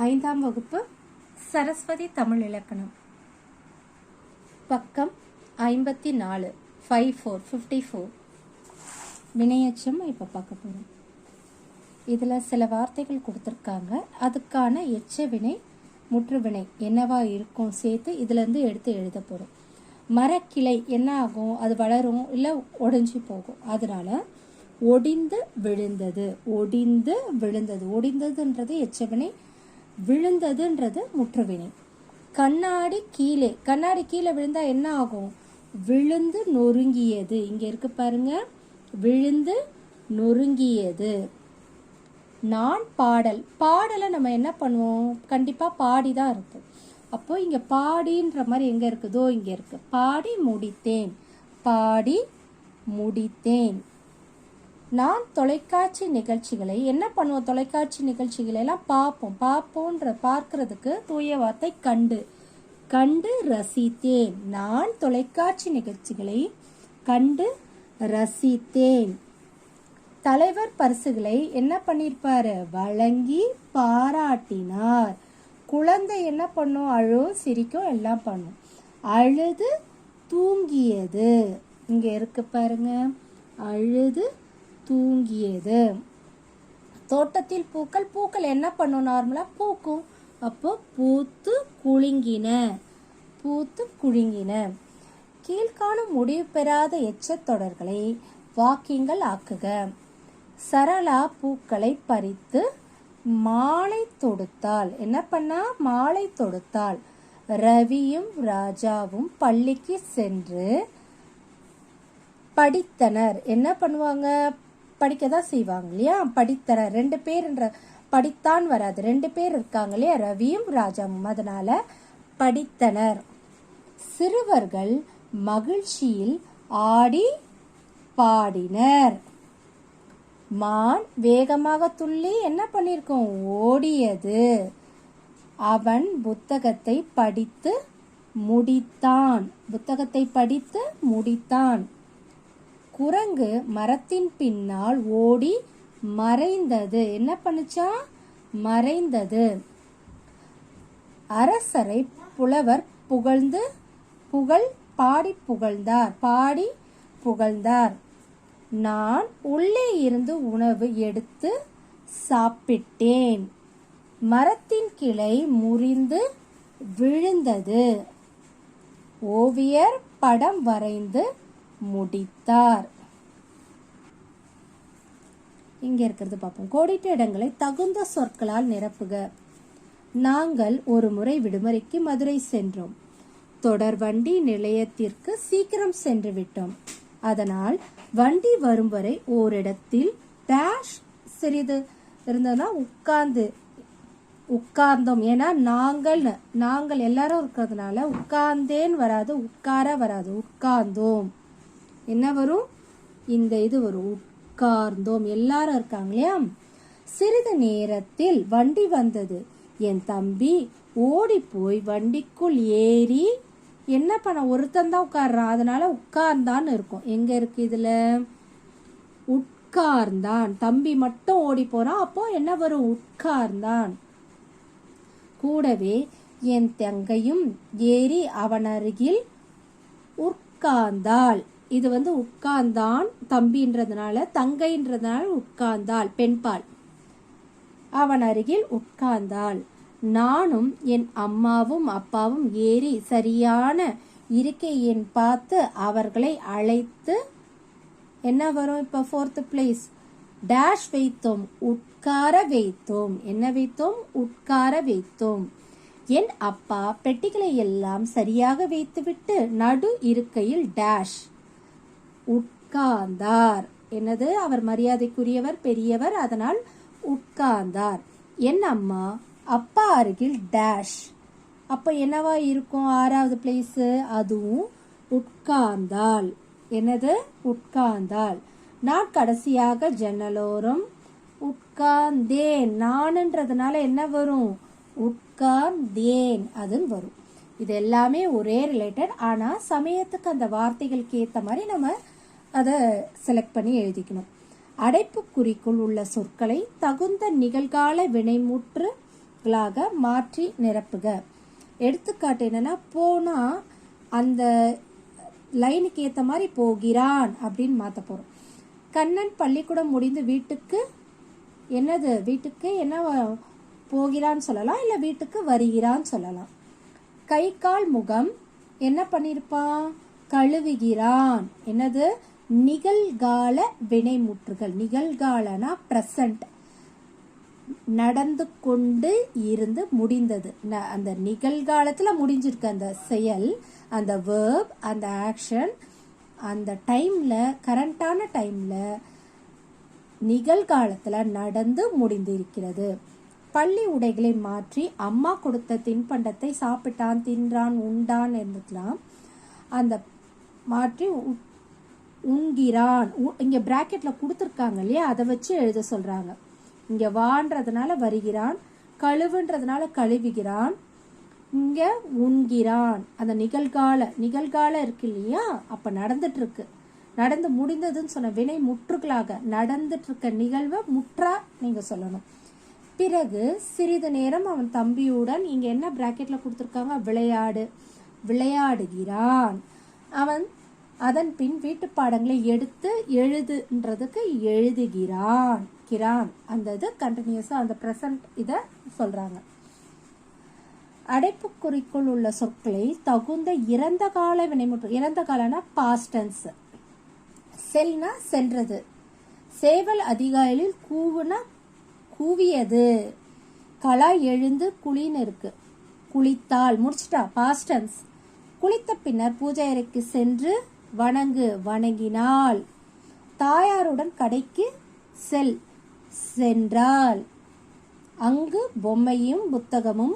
ஐந்தாம் வகுப்பு சரஸ்வதி தமிழ் இலக்கணம் பக்கம் 54 54 வினையச்சம் இப்போ பார்க்க போகிறோம். இதில் சில வார்த்தைகள் கொடுத்துருக்காங்க. அதுக்கான எச்ச வினை முற்று வினை என்னவா இருக்கும் சேர்த்து இதுலேருந்து எடுத்து எழுத போகிறோம். மரக்கிளை என்ன ஆகும்? அது வளரும் இல்லை ஒடிஞ்சு போகும். அதனால ஒடிந்து விழுந்தது, ஒடிந்து விழுந்தது, ஒடிந்ததுன்றது எச்சவினை, விழுந்ததுன்றது முற்றுவினை. கண்ணாடி கீழே, கண்ணாடி கீழே விழுந்தா என்ன ஆகும்? விழுந்து நொறுங்கியது. இங்க இருக்கு பாருங்க, விழுந்து நொறுங்கியது. நான் பாடல், பாடலை நம்ம என்ன பண்ணுவோம்? கண்டிப்பா பாடிதான் இருக்கும். அப்போ இங்க பாடின்ற மாதிரி எங்க இருக்குதோ இங்க இருக்கு. பாடி முடித்தேன், பாடி முடித்தேன். நான் தொலைக்காட்சி நிகழ்ச்சிகளை என்ன பண்ணுவோம்? தொலைக்காட்சி நிகழ்ச்சிகளை எல்லாம் பார்ப்போன்ற பார்க்கறதுக்கு தூய வார்த்தை கண்டு, கண்டு ரசித்தேன். நான் தொலைக்காட்சி நிகழ்ச்சிகளை கண்டு ரசித்தேன். தலைவர் பரிசுகளை என்ன பண்ணிருப்பாரு? வழங்கி பாராட்டினார். குழந்தை என்ன பண்ணும்? அழும், சிரிக்கும், எல்லாம் பண்ணும். அழுது தூங்கியது. இங்க இருக்கு பாருங்க, அழுது தூங்கியது. தோட்டத்தில் பூக்கள், பூக்கள் என்ன பண்ணும்? நார்மலா பூக்கும். அப்போ பூத்து குலுங்கின, பூத்து குலுங்கின. கீழ்காணும் முடிவு பெறாத எச்சத் தொடர்களை வாக்கியங்கள் ஆக்குக. சரளா பூக்களை பறித்து மாலை தொடுத்தாள். என்ன பண்ணா? மாலை தொடுத்தாள். ரவியும் ராஜாவும் பள்ளிக்கு சென்று படித்தனர். என்ன பண்ணுவாங்க? படிக்கதான் செய்வாங்க இல்லையா? படித்தனர். 2 பேர்ன்ற படித்தான் வராது, 2 பேர் இருக்காங்க இல்லையா? ரவியும் ராஜாவும். அதனால படித்தனர். சிறுவர்கள் மகிழ்ச்சியில் ஆடி பாடினர். மான் வேகமாக துள்ளி என்ன பண்ணிருக்கோம்? ஓடியது. அவன் புத்தகத்தை படித்து முடித்தான், புத்தகத்தை படித்து முடித்தான். குரங்கு மரத்தின் பின்னால் ஓடி மறைந்தது. என்ன பண்ணுச்சா? மறைந்தது. அரசரை புலவர் புகழ்ந்து பாடி புகழ்ந்தார், பாடி புகழ்ந்தார். நான் உள்ளே இருந்து உணவு எடுத்து சாப்பிட்டேன். மரத்தின் கிளை முறிந்து விழுந்தது. ஓவியர் படம் வரைந்து முடித்தார். இங்க இருக்கிறது பார்ப்போம். கோடிட்ட இடங்களை தகுந்த சொற்களால் நிரப்புக. நாங்கள் ஒரு முறை விடுமுறைக்கு மதுரை சென்றோம். தொடர் வண்டி நிலையத்திற்கு சீக்கிரம் சென்று விட்டோம். அதனால் வண்டி வரும் வரை ஓரிடத்தில் டேஷ் சிறிது இருந்ததுன்னா உட்கார்ந்தோம். ஏன்னா நாங்கள் எல்லாரும் இருக்கிறதுனால உட்கார்ந்தேன் வராது, உட்கார வராது, உட்கார்ந்தோம். என்ன வரும்? இந்த இது வரும், உட்கார்ந்தோம். எல்லாரும் இருக்காங்க இல்லையா? சிறிது நேரத்தில் வண்டி வந்தது. என் தம்பி ஓடி போய் வண்டிக்குள் ஏறி என்ன பண்ண? ஒருத்தன் தான் உட்கார்றான், அதனால உட்கார்ந்தான்னு இருக்கும். எங்க இருக்கு இதுல? உட்கார்ந்தான். தம்பி மட்டும் ஓடி போறான், அப்போ என்ன வரும்? உட்கார்ந்தான். கூடவே என் தங்கையும் ஏறி அவன் அருகில் உட்கார்ந்தாள். இது உட்கார்ந்தான் தம்பின்றதுனால, தங்கைன்றதுனால உட்கார்ந்தாள், பெண்பால். அவன் அருகில் உட்கார்ந்தாள். நானும் என் அம்மாவும் அப்பாவும் ஏறி சரியான இருக்கை எண் பார்த்து அவர்களை அழைத்து என்ன வரும்? இப்ப 4th பிளேஸ் டேஷ் வைத்தோம், உட்கார வைத்தோம். என்ன வைத்தோம்? உட்கார வைத்தோம். என் அப்பா பெட்டிகளை எல்லாம் சரியாக வைத்துவிட்டு நடு இருக்கையில் டேஷ் உட்கார்ந்தார். என்னது? அவர் மரியாதைக்குரியவர், பெரியவர், அதனால் உட்கார்ந்தார். என் அம்மா அப்பா அருகில் டேஷ். அப்ப என்னவா இருக்கும்? 6வது பிளேஸ், அதுவும் உட்கார்ந்தாள். என்னது? உட்கார்ந்தாள். நான் கடைசியாக ஜன்னலோரம் உட்கார்ந்தேன். நான்ன்றதுனால என்ன வரும்? உட்கார்ந்தேன் அதுன்னு வரும். இது எல்லாமே ஒரே ரிலேட்டட். ஆனா சமயத்துக்கு அந்த வார்த்தைகளுக்கு ஏத்த மாதிரி நம்ம அதை செலக்ட் பண்ணி எழுதிக்கணும். அடைப்புக்குறிக்குள் உள்ள சொற்களை தகுந்த நிகழ்கால வினைமுற்று மாற்றி நிரப்புக. எடுத்துக்காட்டு என்னன்னா, போனா அந்த லைனுக்கு ஏற்ற மாதிரி போகிறான் அப்படின்னு மாற்ற போகிறோம். கண்ணன் பள்ளிக்கூடம் முடிந்து வீட்டுக்கு என்ன போகிறான்னு சொல்லலாம், இல்லை வீட்டுக்கு வருகிறான்னு சொல்லலாம். கை கால் முகம் என்ன பண்ணியிருப்பான், கழுவுகிறான். என்னது, நிகழ்கால வினைமுற்றுகள். நிகழ்காலனா பிரசன்ட், நடந்து கொண்டு இருந்து முடிந்தது. அந்த நிகழ்காலத்துல முடிஞ்சிருக்கு அந்த செயல், அந்த வேர்ப், அந்த ஆக்ஷன், அந்த டைம்ல, கரண்டான டைம்ல, நிகழ்காலத்துல நடந்து முடிந்திருக்கிறது. பள்ளி உடைகளை மாற்றி அம்மா கொடுத்த தின்பண்டத்தை சாப்பிட்டான், தின்றான், உண்டான் இருந்துக்கலாம். அந்த மாற்றி உண்கிறான். இங்க பிராக்கெட்ல கொடுத்துருக்காங்க இல்லையா, அதை வச்சு எழுத சொல்றாங்க. இங்க வான்றதுனால வருகிறான், கழுவுன்றதுனால கழுவுகிறான், இங்க உண்கிறான். அந்த நிகழ்கால இருக்கு இல்லையா, அப்ப நடந்துட்டு இருக்கு, நடந்து முடிந்ததுன்னு சொன்ன வினை முற்றுகளாக நடந்துட்டு இருக்க நிகழ்வை முற்றா நீங்க சொல்லணும். பிறகு சிறிது நேரம் அவன் தம்பியுடன், இங்க என்ன பிராக்கெட்ல கொடுத்துருக்காங்க, விளையாடுகிறான். அவன் அதன் பின் வீட்டு பாடங்களை எடுத்து எழுதுன்றதுக்கு எழுதுகிறான். அந்த இது கண்டினியூஸா அந்த பிரசன்ட் இத சொல்றாங்க. அடைப்புக்குறிக்குள் உள்ள சொற்களை தகுந்த இறந்த கால வினைமுற்று. இறந்த காலனா பாஸ்ட் டென்ஸ். செல்னா சென்றது. சேவல் அதிகாலையில் கூவியது. கலா எழுந்து குளின்னு இருக்கு, குளித்தால் முடிச்சிட்டா பாஸ்ட் டென்ஸ். குளித்த பின்னர் பூஜை அறைக்கு சென்று வணங்கினாள். தாயாருடன் கடைக்கு சென்றாள். அங்கு பொம்மையும் புத்தகமும்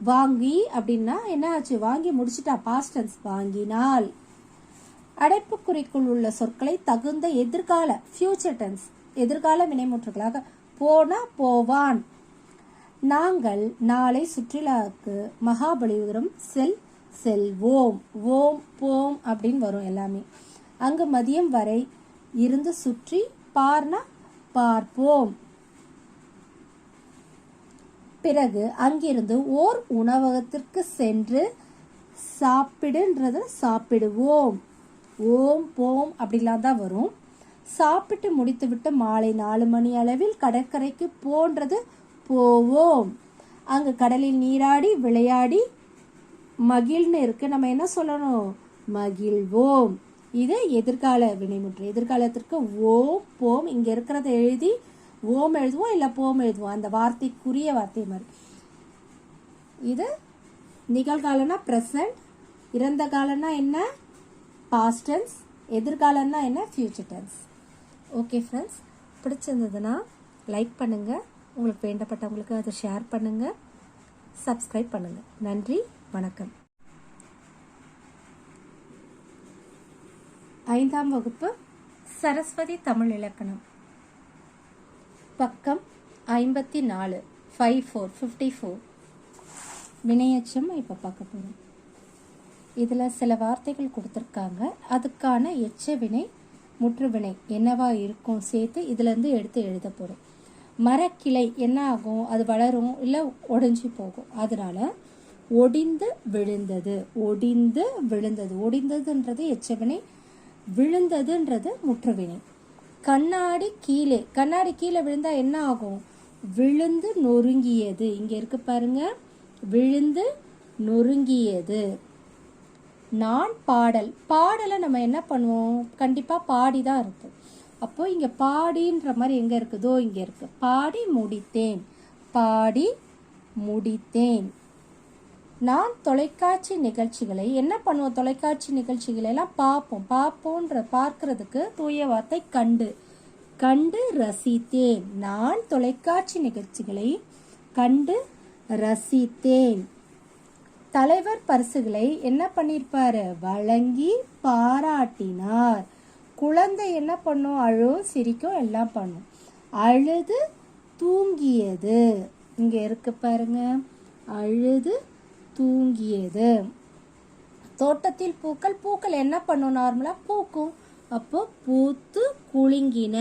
வாங்கி, அப்படின்னா என்ன ஆச்சு, வாங்கி முடிச்சிட்டா பாஸ்ட் டென்ஸ், வாங்கினாள். அடைப்புக்குறிக்குள் உள்ள சொற்களை தகுந்த எதிர்கால ஃபியூச்சர் டென்ஸ், எதிர்கால வினைமுற்றுகளாக போனா போவான். நாங்கள் நாளை சுற்றுலாவுக்கு மகாபலிபுரம் செல்வோம். போம் அப்படின்னு வரும் எல்லாமே. அங்கு மதியம் வரை இருந்து சுற்றி பார்னா பார்ப்போம். பிறகு அங்கிருந்து ஓர் உணவகத்திற்கு சென்று சாப்பிடுவோம். போம் அப்படிலாம் தான் வரும். சாப்பிட்டு முடித்துவிட்டு மாலை 4 மணி அளவில் கடற்கரைக்கு போன்றது போவோம். அங்கு கடலில் நீராடி விளையாடி மகிழ்னு இருக்கு, நம்ம என்ன சொல்லணும், மகிழ்வோம். இது எதிர்கால வினைமுற்று. எதிர்காலத்திற்கு போம், இங்க இருக்கிறத எழுதி ஓம் எழுதுவோம், இல்ல போம் எழுதுவோம், அந்த வார்த்தைக்குரிய வார்த்தை மாதிரி. இது நிகழ்காலம்னா பிரசன்ட், இறந்த காலம்னா என்ன பாஸ்ட் டென்ஸ், எதிர்காலம்னா என்ன ஃபியூச்சர் டென்ஸ். ஓகே ஃப்ரெண்ட்ஸ், பிடிச்சிருந்ததுன்னா லைக் பண்ணுங்க, உங்களுக்கு வேண்டப்பட்டவங்களுக்கு அதை ஷேர் பண்ணுங்க, சப்ஸ்கிரைப் பண்ணுங்க. நன்றி, வணக்கம். 5ஆம் வகுப்பு சரஸ்வதி தமிழ் இலக்கணம், பக்கம் 54, 54 வினையச்சம் இப்போ பார்க்க போகிறோம். இதில் சில வார்த்தைகள் கொடுத்துருக்காங்க, அதுக்கான எச்ச வினை முற்றுவினை என்னவா இருக்கும் சேர்த்து இதுலேருந்து எடுத்து எழுத போகிறோம். மரக்கிளை என்ன ஆகும், அது வளரும் இல்லை ஒடிஞ்சு போகும், அதனால ஒடிந்து விழுந்தது. ஒடிந்ததுன்றது எச்சவினை, விழுந்ததுன்றது முற்றுவினை. கண்ணாடி கீழே விழுந்தா என்ன ஆகும், விழுந்து நொறுங்கியது. இங்க இருக்கு பாருங்க, விழுந்து நொறுங்கியது. நான் பாடலை நம்ம என்ன பண்ணுவோம், கண்டிப்பா பாடிதான் இருக்கும். அப்போ இங்க பாடின்ற மாதிரி எங்க இருக்குதோ இங்க இருக்கு. பாடி முடித்தேன். நான் தொலைக்காட்சி நிகழ்ச்சிகளை என்ன பண்ணுவோம், தொலைக்காட்சி நிகழ்ச்சிகளை எல்லாம் பார்க்கறதுக்கு தூய வார்த்தை கண்டு ரசித்தேன். நான் தொலைக்காட்சி நிகழ்ச்சிகளை கண்டு ரசித்தேன். தலைவர் பரிசுகளை என்ன பண்ணிருப்பாரு, வழங்கி பாராட்டினார். குழந்தை என்ன பண்ணும், அழும் சிரிக்கும் எல்லாம் பண்ணும். அழுது தூங்கியது. இங்க இருக்கு பாருங்க, அழுது தூங்கியது. தோட்டத்தில் பூக்கள் என்ன பண்ணும், நார்மலா பூக்கும். அப்போ பூத்து குலுங்கின.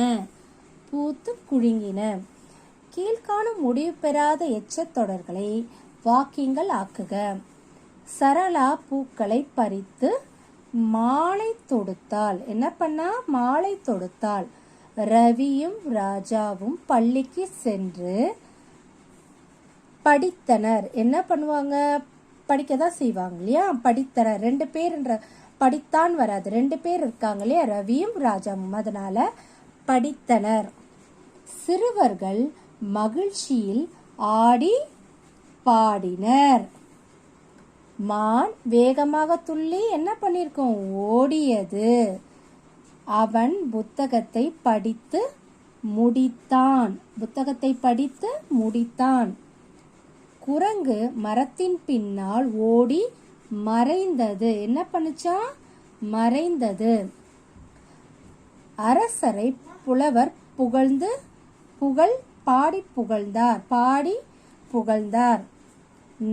கீழ்காணும் முடிவு பெறாத எச்சத் தொடர்களை வாக்கியங்கள் ஆக்குக. சரளா பூக்களை பறித்து மாலை தொடுத்தாள். என்ன பண்ணா? மாலை தொடுத்தாள். ரவியும் ராஜாவும் பள்ளிக்கு சென்று படித்தனர். என்ன பண்ணுவாங்க? படிக்கதான் செய்வாங்க இல்லையா? படித்தனர். 2 பேர்ன்ற படித்தான் வராது, 2 பேர் இருக்காங்க இல்லையா? ரவியும் ராஜாவும். அதனால படித்தனர். சிறுவர்கள் மகிழ்ச்சியில் ஆடி பாடினர். மான் வேகமாக துள்ளி என்ன பண்ணிருக்கோம்? ஓடியது. அவன் புத்தகத்தை படித்து முடித்தான். புத்தகத்தை படித்து முடித்தான். குரங்கு மரத்தின் பின்னால் ஓடி மறைந்தது. என்ன பண்ணுச்சா? மறைந்தது. அரசரை புலவர் பாடி புகழ்ந்தார்.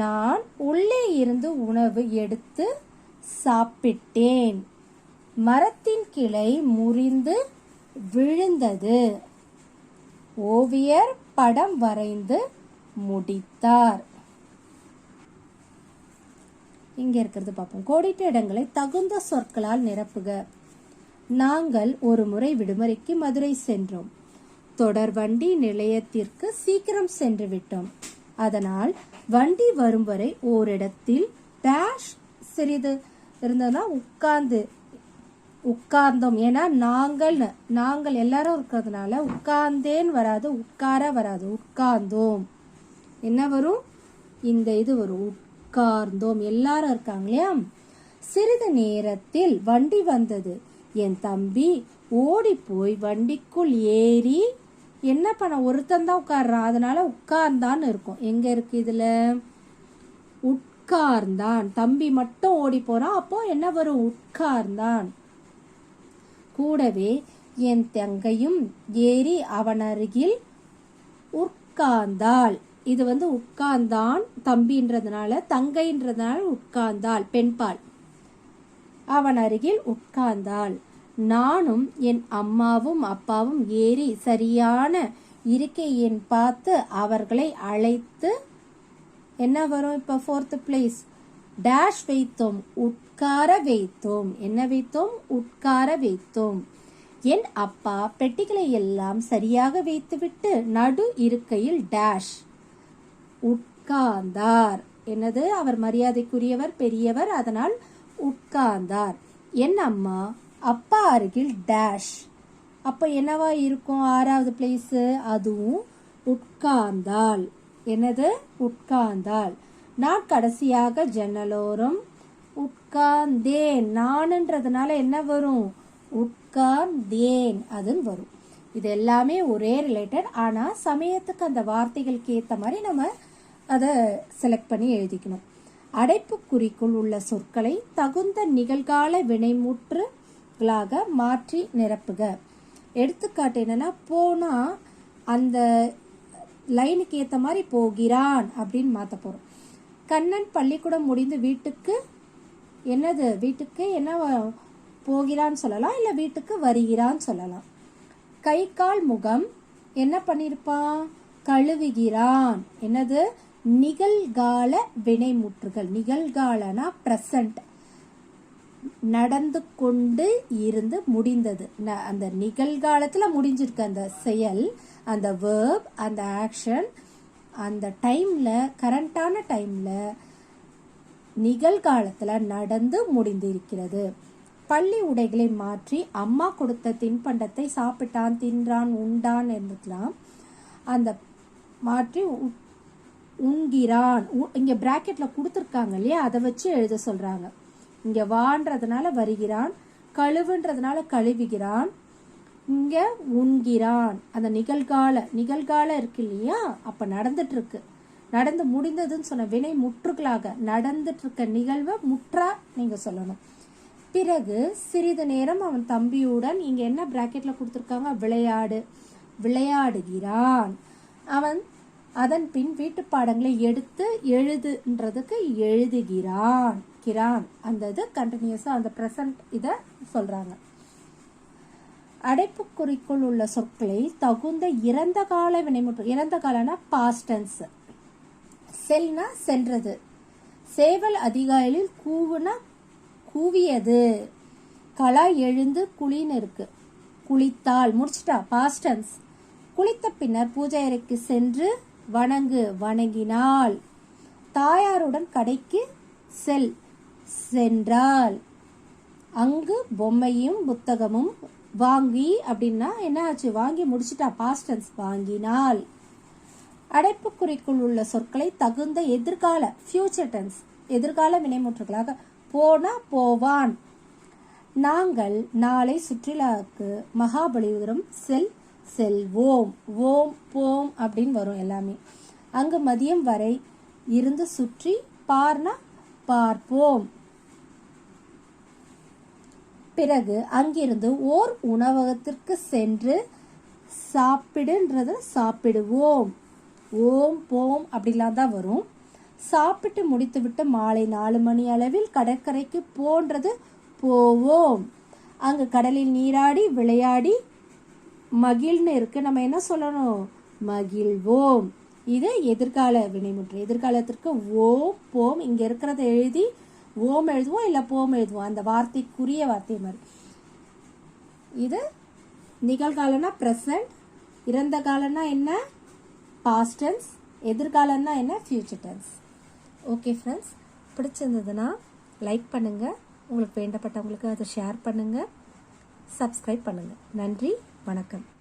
நான் உள்ளே இருந்து உணவு எடுத்து சாப்பிட்டேன். மரத்தின் கிளை முறிந்து விழுந்தது. ஓவியர் படம் வரைந்து முடித்தார். இங்க இருக்கிறது பார்ப்போம். கோடிட்ட இடங்களை தகுந்த சொற்களால் நிரப்புக. நாங்கள் ஒரு முறை விடுமுறைக்கு மதுரை சென்றோம். தொடர் வண்டி நிலையத்திற்கு சீக்கிரம் சென்று விட்டோம். அதனால் வண்டி வரும் வரை ஓரிடத்தில் டேஷ் சிறிது இருந்ததுன்னா உட்கார்ந்தோம். ஏன்னா நாங்கள் எல்லாரும் இருக்கிறதுனால உட்கார்ந்தேன் வராது, உட்கார வராது, உட்கார்ந்தோம். என்ன வரும்? இந்த இது வரும், உட்கார்ந்தோம். எல்லாரும் இருக்காங்க இல்லையா? சிறிது நேரத்தில் வண்டி வந்தது. என் தம்பி ஓடி போய் வண்டிக்குள் ஏறி என்ன பண்ண? ஒருத்தன் தான் உட்கார்றான், அதனால உட்கார்ந்தான்னு இருக்கும். எங்க இருக்கு இதுல? உட்கார்ந்தான். தம்பி மட்டும் ஓடி போறான், அப்போ என்ன வரும்? உட்கார்ந்தான். கூடவே என் தங்கையும் ஏறி அவன் அருகில் உட்கார்ந்தாள். இது உட்கார்ந்தான் தம்பின்றதுனால, தங்கைன்றதுனால உட்கார்ந்தாள், பெண்பால். அவன் அருகில் உட்கார்ந்தாள். நானும் என் அம்மாவும் அப்பாவும் ஏறி சரியான இருக்கையை பார்த்து அவர்களை அழைத்து என்ன வரும்? இப்ப 4th பிளேஸ் டேஷ் வைத்தோம், உட்கார வைத்தோம். என்ன வைத்தோம்? உட்கார வைத்தோம். என் அப்பா பெட்டிகளை எல்லாம் சரியாக வைத்துவிட்டு நடு இருக்கையில் டேஷ் உட்கார்ந்தார். என்னது? அவர் மரியாதைக்குரியவர், பெரியவர், அதனால் உட்கார்ந்தார். என் அம்மா அப்பா அருகில் டேஷ். அப்ப என்னவா இருக்கும்? 6வது பிளேஸ். அதுவும் உட்கார்ந்தாள். என்னது? உட்கார்ந்தாள். நான் கடைசியாக ஜன்னலோரம் உட்கார்ந்தேன். நான்ன்றதுனால என்ன வரும்? உட்கார்ந்தேன் அதுன்னு வரும். இது எல்லாமே ஒரே ரிலேட்டட். ஆனா சமயத்துக்கு அந்த வார்த்தைகளுக்கு ஏத்த மாதிரி நம்ம அதை செலக்ட் பண்ணி எழுதிக்கணும். அடைப்புக்குறிக்குள் உள்ள சொற்களை தகுந்த நிகழ்கால வினைமுற்றுகளாக மாற்றி நிரப்புக. எடுத்துக்காட்டு என்னன்னா, போனா அந்த லைனுக்கு ஏத்த மாதிரி போகிறான் அப்படின்னு மாத்த போறோம். கண்ணன் பள்ளிக்கூடம் முடிந்து வீட்டுக்கு என்ன போகிறான்னு சொல்லலாம், இல்ல வீட்டுக்கு வருகிறான்னு சொல்லலாம். கை கால் முகம் என்ன பண்ணிருப்பான்? கழுவுகிறான். என்னது? நிகழ்கால வினைமுற்றுகள். நிகழ்காலனா பிரசன்ட், நடந்து கொண்டு இருந்து முடிந்தது. அந்த நிகழ்காலத்துல முடிஞ்சிருக்கு அந்த செயல், அந்த வேர்ப், அந்த ஆக்ஷன், அந்த டைம்ல, கரண்டான டைம்ல, நிகழ்காலத்துல நடந்து முடிந்திருக்கிறது. பள்ளி உடைகளை மாற்றி அம்மா கொடுத்த தின்பண்டத்தை சாப்பிட்டான், தின்றான், உண்டான் என்பதெல்லாம் அந்த மாற்றி உண்கிறான். இங்க பிராக்கெட்ல கொடுத்துருக்காங்க இல்லையா, அதை வச்சு எழுத சொல்றாங்க. இங்க வான்றதுனால வருகிறான், கழுவுன்றதுனால கழுவுகிறான், இங்க உண்கிறான். அந்த நிகழ்கால இருக்கு இல்லையா, அப்ப நடந்துட்டு இருக்கு, நடந்து முடிந்ததுன்னு சொன்ன வினை முற்றுகளாக நடந்துட்டு இருக்க நிகழ்வை முற்றா நீங்க சொல்லணும். பிறகு சிறிது நேரம் அவன் தம்பியுடன், இங்க என்ன பிராக்கெட்ல கொடுத்துருக்காங்க? விளையாடுகிறான். அவன் அதன் பின் வீட்டு பாடங்களை எடுத்து எழுதுன்றதுக்கு எழுதுகிறான். அந்த இது கண்டினியூஸா அந்த பிரசன்ட் இத சொல்றாங்க. அடைப்புக்குறிக்குள் உள்ள சொற்களை தகுந்த இறந்த கால வினைமுற்று, இறந்த காலனா பாஸ்ட் டென்ஸ். செல்னா சென்றது, சேவல் அதிகாலையில் கூவுனா கூவியது, களா எழுந்து குளின்னு இருக்கு, குளித்தால் முடிச்சிட்டா பாஸ்ட் டென்ஸ். குளித்த பின்னர் பூஜை அறைக்கு சென்று வணங்கு, வணங்கினாள். தாயாருடன் கடைக்கு செல், சென்றாள். அங்கு பொம்மையும் புத்தகமும் வாங்கி அப்படின்னா என்ன ஆச்சு, வாங்கி முடிச்சிட்டா பாஸ்ட் டென்ஸ், வாங்கினாள். அடைப்புக்குறிக்குள் உள்ள சொற்களை தகுந்த எதிர்கால ஃபியூச்சர் டென்ஸ், எதிர்கால வினைமுற்றுகளாக போனா போவான். நாங்கள் நாளை சுற்றுலாவுக்கு மகாபலிபுரம் செல்வோம். ஓம் போம் அப்படின்னு வரும் எல்லாமே. அங்கு மதியம் வரை இருந்து சுற்றி பார்னா பார்ப்போம். பிறகு அங்கிருந்து ஓர் உணவகத்திற்கு சென்று சாப்பிடுன்றது சாப்பிடுவோம். ஓம் போம் அப்படிலாம் தான் வரும். சாப்பிட்டு முடித்துவிட்டு மாலை 4 மணி அளவில் கடற்கரைக்கு போன்றது போவோம். அங்கு கடலில் நீராடி விளையாடி மகிழ்னு இருக்கு, நம்ம என்ன சொல்லணும், மகிழ்வோம். இது எதிர்கால வினைமுற்று. எதிர்காலத்திற்கு ஓம் போம், இங்க இருக்கிறத எழுதி ஓம் எழுதுவோம் இல்ல போம் எழுதுவோம், அந்த வார்த்தைக்குரிய வார்த்தை மாதிரி. இது நிகழ்காலம்னா பிரசன்ட், இறந்த காலம்னா என்ன பாஸ்ட் டென்ஸ், எதிர்காலம்னா என்ன ஃபியூச்சர் டென்ஸ். ஓகே ஃப்ரெண்ட்ஸ், பிடிச்சிருந்ததுன்னா லைக் பண்ணுங்க, உங்களுக்கு வேண்டப்பட்டவங்களுக்கு அதை ஷேர் பண்ணுங்க, சப்ஸ்கிரைப் பண்ணுங்க. நன்றி, வணக்கம்.